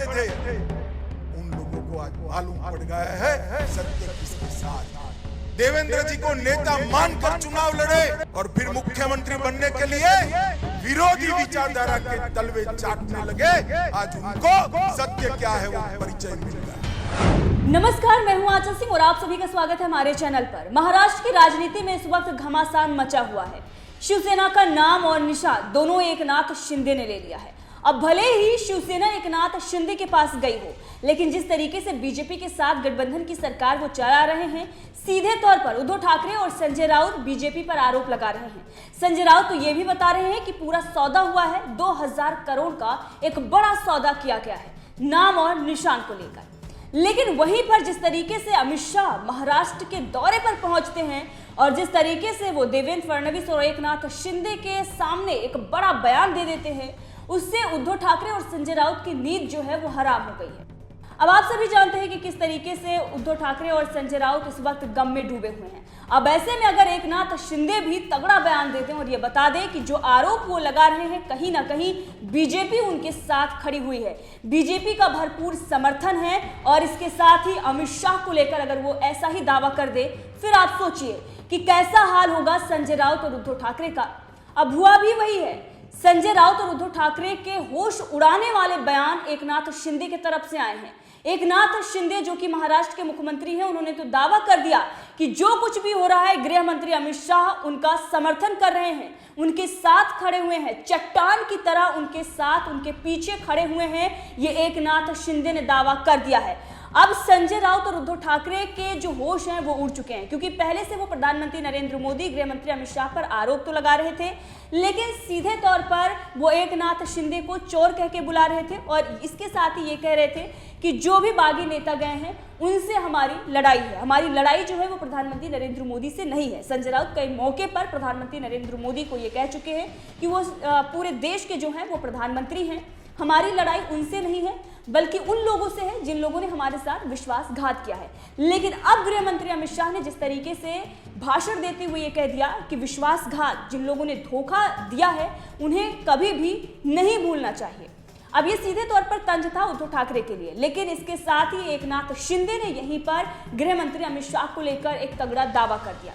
खड़े थे, उन लोगों को आज मालूम पड़ गया है सत्य किसके साथ। देवेंद्र जी को नेता मानकर चुनाव लड़े और फिर मुख्यमंत्री बनने के लिए विरोधी विचारधारा के तलवे चाटने लगे। आज उनको सत्य क्या है वो परिचय मिल गया। नमस्कार, मैं हूं आंचल सिंह और आप सभी का स्वागत है हमारे चैनल पर। महाराष्ट्र की राजनीति में इस वक्त घमासान मचा हुआ है। शिवसेना का नाम और निशान दोनों एकनाथ शिंदे ने ले लिया है। अब भले ही शिवसेना एकनाथ शिंदे के पास गई हो, लेकिन जिस तरीके से बीजेपी के साथ गठबंधन की सरकार वो चला रहे हैं, सीधे तौर पर उद्धव ठाकरे और संजय राउत बीजेपी पर आरोप लगा रहे हैं। संजय राउत तो ये भी बता रहे हैं कि पूरा सौदा हुआ है, 2000 करोड़ का एक बड़ा सौदा किया गया है नाम और निशान को लेकर। लेकिन वहीं पर जिस तरीके से अमित शाह महाराष्ट्र के दौरे पर पहुंचते हैं और जिस तरीके से वो देवेंद्र फडणवीस और एकनाथ शिंदे के सामने एक बड़ा बयान दे देते हैं, उससे उद्धव ठाकरे और संजय राउत की नींद जो है वो हराम हो गई है। अब आप सभी जानते हैं कि किस तरीके से उद्धव ठाकरे और संजय राउत इस वक्त गम में डूबे हुए हैं। अब ऐसे में अगर एकनाथ शिंदे भी तगड़ा बयान देते हैं और ये बता दें कि जो आरोप वो लगा रहे हैं कहीं ना कहीं बीजेपी उनके साथ खड़ी हुई है, बीजेपी का भरपूर समर्थन है, और इसके साथ ही अमित शाह को लेकर अगर वो ऐसा ही दावा कर दे, फिर आप सोचिए कि कैसा हाल होगा संजय राउत और उद्धव ठाकरे का। अब हुआ भी वही है, संजय राउत और उद्धव ठाकरे के होश उड़ाने वाले बयान एकनाथ शिंदे की तरफ से आए हैं। एकनाथ शिंदे जो कि महाराष्ट्र के मुख्यमंत्री हैं, उन्होंने तो दावा कर दिया कि जो कुछ भी हो रहा है गृह मंत्री अमित शाह उनका समर्थन कर रहे हैं, उनके साथ खड़े हुए हैं, चट्टान की तरह उनके साथ उनके पीछे खड़े हुए हैं, ये एकनाथ शिंदे ने दावा कर दिया है। अब संजय राउत और उद्धव ठाकरे के जो होश हैं वो उड़ चुके हैं, क्योंकि पहले से वो प्रधानमंत्री नरेंद्र मोदी, गृह मंत्री अमित शाह पर आरोप तो लगा रहे थे, लेकिन सीधे तौर पर वो एकनाथ शिंदे को चोर कह के बुला रहे थे और इसके साथ ही ये कह रहे थे कि जो भी बागी नेता गए हैं उनसे हमारी लड़ाई है, हमारी लड़ाई जो है वो प्रधानमंत्री नरेंद्र मोदी से नहीं है। संजय राउत कई मौके पर प्रधानमंत्री नरेंद्र मोदी को ये कह चुके हैं कि वो पूरे देश के जो हैं वो प्रधानमंत्री हैं, हमारी लड़ाई उनसे नहीं है बल्कि उन लोगों से है जिन लोगों ने हमारे साथ विश्वासघात किया है। लेकिन अब गृह मंत्री अमित शाह ने जिस तरीके से भाषण देते हुए ये कह दिया कि विश्वासघात, जिन लोगों ने धोखा दिया है उन्हें कभी भी नहीं भूलना चाहिए। अब ये सीधे तौर पर तंज था उद्धव ठाकरे के लिए, लेकिन इसके साथ ही एकनाथ शिंदे ने यहीं पर गृह मंत्री अमित शाह को लेकर एक तगड़ा दावा कर दिया।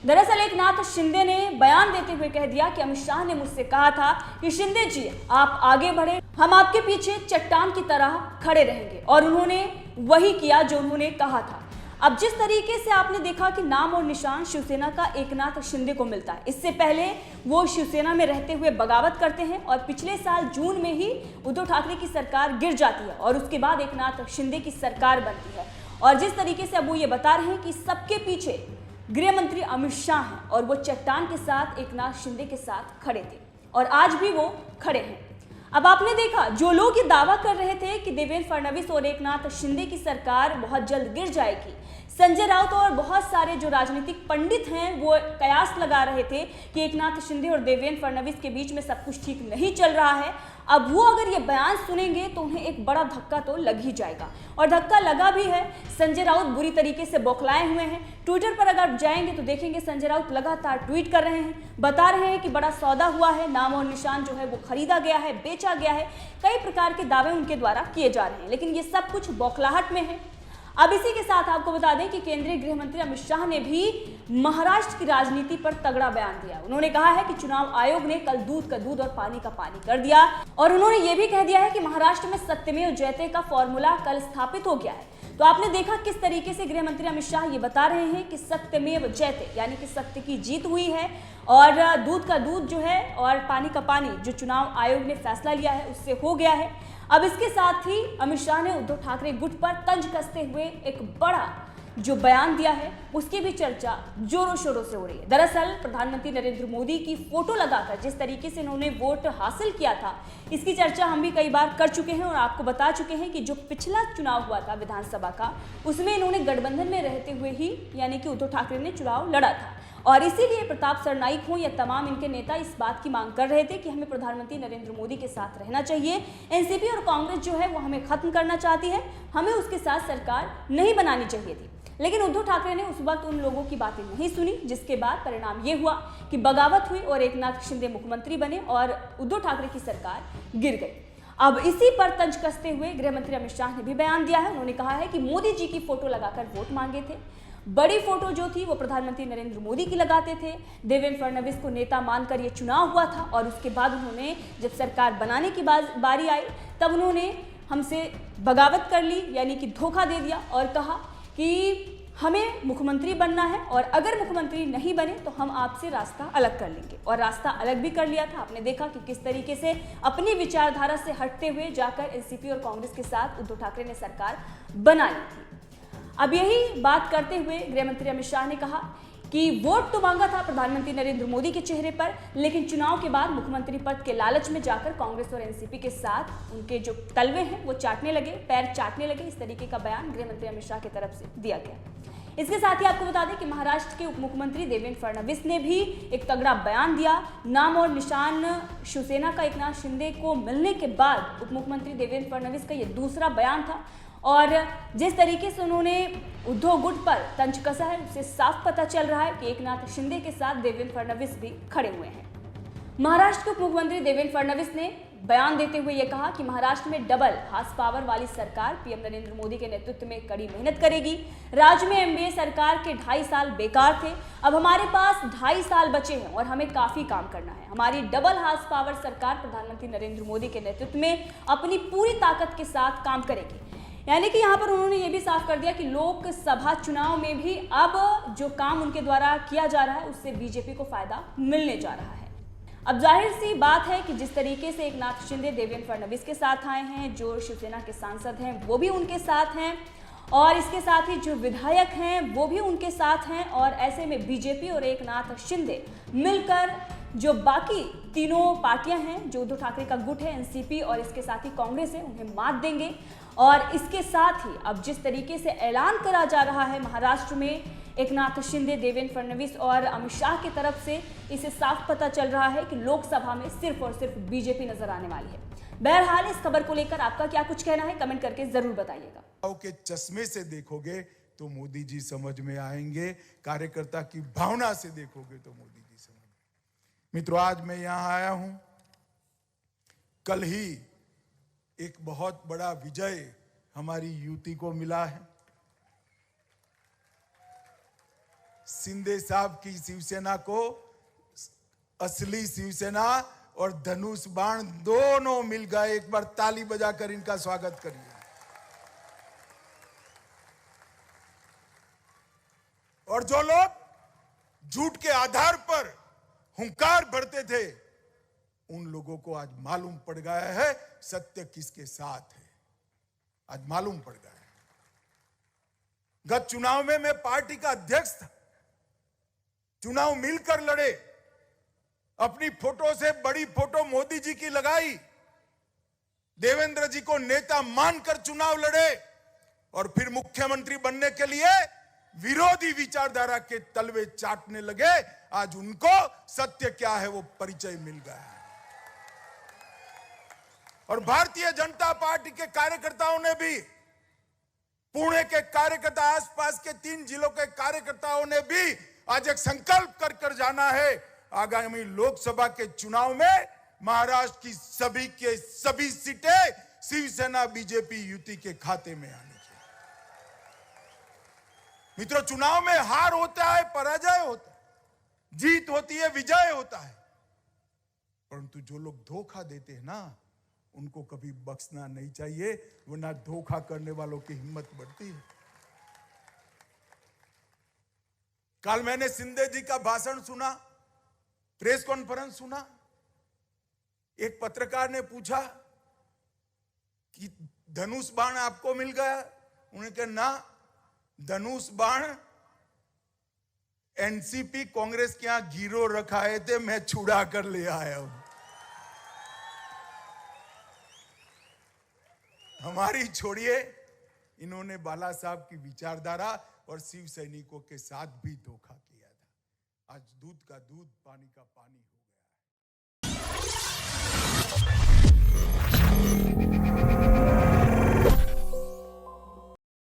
दरअसल एकनाथ शिंदे ने बयान देते हुए कह दिया कि अमित शाह ने मुझसे कहा था कि शिंदे जी आप आगे बढ़े, हम आपके पीछे चट्टान की तरह खड़े रहेंगे, और उन्होंने वही किया जो उन्होंने कहा था। अब जिस तरीके से आपने देखा कि नाम और निशान शिवसेना का एकनाथ शिंदे को मिलता है, इससे पहले वो शिवसेना में रहते हुए बगावत करते हैं और पिछले साल जून में ही उद्धव ठाकरे की सरकार गिर जाती है और उसके बाद एकनाथ शिंदे की सरकार बनती है। और जिस तरीके से अब वो ये बता रहे हैं कि सबके पीछे गृह मंत्री अमित शाह हैं और वो चट्टान के साथ एकनाथ शिंदे के साथ खड़े थे और आज भी वो खड़े हैं। अब आपने देखा जो लोग ये दावा कर रहे थे कि देवेंद्र फडणवीस और एकनाथ शिंदे की सरकार बहुत जल्द गिर जाएगी, संजय राउत और बहुत सारे जो राजनीतिक पंडित हैं वो कयास लगा रहे थे कि एकनाथ शिंदे और देवेंद्र फडणवीस के बीच में सब कुछ ठीक नहीं चल रहा है, अब वो अगर ये बयान सुनेंगे तो उन्हें एक बड़ा धक्का तो लग ही जाएगा, और धक्का लगा भी है। संजय राउत बुरी तरीके से बौखलाए हुए हैं। ट्विटर पर अगर जाएंगे तो देखेंगे संजय राउत लगातार ट्वीट कर रहे हैं, बता रहे हैं कि बड़ा सौदा हुआ है, नाम और निशान जो है वो खरीदा गया है, बेचा गया है, कई प्रकार के दावे उनके द्वारा किए जा रहे हैं, लेकिन ये सब कुछ बौखलाहट में है। अब इसी के साथ आपको बता दें कि केंद्रीय गृह मंत्री अमित शाह ने भी महाराष्ट्र की राजनीति पर तगड़ा बयान दिया। उन्होंने कहा है कि चुनाव आयोग ने कल दूध का दूध और पानी का पानी कर दिया, और उन्होंने ये भी कह दिया है कि महाराष्ट्र में सत्यमेव जयते का फॉर्मूला कल स्थापित हो गया है। तो आपने देखा किस तरीके से गृह मंत्री अमित शाह ये बता रहे हैं कि सत्यमेव जयते यानी कि सत्य की जीत हुई है, और दूध का दूध जो है और पानी का पानी जो चुनाव आयोग ने फैसला लिया है उससे हो गया है। अब इसके साथ ही अमित शाह ने उद्धव ठाकरे गुट पर तंज कसते हुए एक बड़ा जो बयान दिया है उसकी भी चर्चा जोरों शोरों से हो रही है। दरअसल प्रधानमंत्री नरेंद्र मोदी की फोटो लगाकर जिस तरीके से उन्होंने वोट हासिल किया था, इसकी चर्चा हम भी कई बार कर चुके हैं और आपको बता चुके हैं कि जो पिछला चुनाव हुआ था विधानसभा का, उसमें इन्होंने गठबंधन में रहते हुए ही यानी कि उद्धव ठाकरे ने चुनाव लड़ा था, और इसीलिए प्रताप सरनाईक हो या तमाम इनके नेता इस बात की मांग कर रहे थे कि हमें प्रधानमंत्री नरेंद्र मोदी के साथ रहना चाहिए। एनसीपी और कांग्रेस जो है वो हमें खत्म करना चाहती है, हमें उसके साथ सरकार नहीं बनानी चाहिए थी। लेकिन उद्धव ठाकरे ने उस वक्त उन लोगों की बातें नहीं सुनी, जिसके बाद परिणाम ये हुआ कि बगावत हुई और एकनाथ शिंदे मुख्यमंत्री बने और उद्धव ठाकरे की सरकार गिर गई। अब इसी पर तंज कसते हुए गृह मंत्री अमित शाह ने भी बयान दिया है। उन्होंने कहा है कि मोदी जी की फोटो लगाकर वोट मांगे थे। बड़ी फोटो जो थी वो प्रधानमंत्री नरेंद्र मोदी की लगाते थे। देवेंद्र फडणवीस को नेता मानकर ये चुनाव हुआ था और उसके बाद उन्होंने जब सरकार बनाने की बारी आई तब उन्होंने हमसे बगावत कर ली, यानी कि धोखा दे दिया और कहा कि हमें मुख्यमंत्री बनना है और अगर मुख्यमंत्री नहीं बने तो हम आपसे रास्ता अलग कर लेंगे। और रास्ता अलग भी कर लिया था। आपने देखा कि किस तरीके से अपनी विचारधारा से हटते हुए जाकर एनसीपी और कांग्रेस के साथ उद्धव ठाकरे ने सरकार बना ली थी। अब यही बात करते हुए गृह मंत्री अमित शाह ने कहा कि वोट तो मांगा था प्रधानमंत्री नरेंद्र मोदी के चेहरे पर, लेकिन चुनाव के बाद मुख्यमंत्री पद के लालच में जाकर कांग्रेस और एनसीपी के साथ उनके जो तलवे हैं वो चाटने लगे, पैर चाटने लगे। इस तरीके का बयान गृह मंत्री अमित शाह की तरफ से दिया गया। इसके साथ ही आपको बता दें कि महाराष्ट्र के उप मुख्यमंत्री देवेंद्र फडणवीस ने भी एक तगड़ा बयान दिया। नाम और निशान शिवसेना का एकनाथ शिंदे को मिलने के बाद उप मुख्यमंत्री देवेंद्र फडणवीस का यह दूसरा बयान था और जिस तरीके से उन्होंने उद्धव गुट पर तंज कसा है उससे साफ पता चल रहा है कि एकनाथ शिंदे के साथ देवेंद्र फडणवीस भी खड़े हुए हैं। महाराष्ट्र के उप मुख्यमंत्री देवेंद्र फडणवीस ने बयान देते हुए यह कहा कि महाराष्ट्र में डबल हार्स पावर वाली सरकार पीएम नरेंद्र मोदी के नेतृत्व में कड़ी मेहनत करेगी। राज्य में एनडीए सरकार के 2.5 साल बेकार थे, अब हमारे पास 2.5 साल बचे हैं और हमें काफी काम करना है। हमारी डबल हार्स पावर सरकार प्रधानमंत्री नरेंद्र मोदी के नेतृत्व में अपनी पूरी ताकत के साथ काम करेगी। यानी कि यहाँ पर उन्होंने ये भी साफ कर दिया कि लोकसभा चुनाव में भी अब जो काम उनके द्वारा किया जा रहा है उससे बीजेपी को फायदा मिलने जा रहा है। अब जाहिर सी बात है कि जिस तरीके से एकनाथ शिंदे देवेंद्र फडणवीस के साथ आए हैं, जो शिवसेना के सांसद हैं वो भी उनके साथ हैं और इसके साथ ही जो विधायक हैं वो भी उनके साथ हैं और ऐसे में बीजेपी और एकनाथ शिंदे मिलकर जो बाकी तीनों पार्टियां हैं, जो उद्धव ठाकरे का गुट है एनसीपी और इसके साथ ही कांग्रेस है, उन्हें मात देंगे। और इसके साथ ही अब जिस तरीके से ऐलान करा जा रहा है महाराष्ट्र में एकनाथ शिंदे, देवेंद्र फडणवीस और अमित शाह की तरफ से, इसे साफ पता चल रहा है कि लोकसभा में सिर्फ और सिर्फ बीजेपी नजर आने वाली है। बहरहाल इस खबर को लेकर आपका क्या कुछ कहना है कमेंट करके जरूर बताइएगा। के चश्मे से देखोगे तो मोदी जी समझ में आएंगे, कार्यकर्ता की भावना से देखोगे तो मोदी जी समझ में। मित्रों, आज मैं यहां आया हूं, कल ही एक बहुत बड़ा विजय हमारी युति को मिला है। शिंदे साहब की शिवसेना को असली शिवसेना और धनुष बाण दोनों मिल गए। एक बार ताली बजाकर इनका स्वागत करिए। और जो लोग झूठ के आधार पर हुंकार भरते थे उन लोगों को आज मालूम पड़ गया है सत्य किसके साथ है। आज मालूम पड़ गया है। गत चुनाव में मैं पार्टी का अध्यक्ष था, चुनाव मिलकर लड़े, अपनी फोटो से बड़ी फोटो मोदी जी की लगाई, देवेंद्र जी को नेता मानकर चुनाव लड़े और फिर मुख्यमंत्री बनने के लिए विरोधी विचारधारा के तलवे चाटने लगे। आज उनको सत्य क्या है वो परिचय मिल गया है। और भारतीय जनता पार्टी के कार्यकर्ताओं ने भी, पुणे के कार्यकर्ता, आसपास के 3 जिलों के कार्यकर्ताओं ने भी आज एक संकल्प कर जाना है, आगामी लोकसभा के चुनाव में महाराष्ट्र की सभी सीटें शिवसेना बीजेपी युति के खाते में आनी चाहिए। मित्रों, चुनाव में हार होता है, पराजय होता है, जीत होती है, विजय होता है, परंतु जो लोग धोखा देते हैं ना उनको कभी बख्शना नहीं चाहिए, वरना धोखा करने वालों की हिम्मत बढ़ती है। कल मैंने शिंदे जी का भाषण सुना, प्रेस कॉन्फ्रेंस सुना। एक पत्रकार ने पूछा कि धनुष बाण आपको मिल गया? उन्होंने कहा ना, धनुष बाण एनसीपी कांग्रेस के यहां गिरो रखाए थे, मैं छुड़ा कर ले आया हूं। हमारी छोड़िए, इन्होंने बाला साहब की विचारधारा और शिव सैनिकों के साथ भी धोखा किया था। आज दूध का दूध, पानी का पानी हो गया है।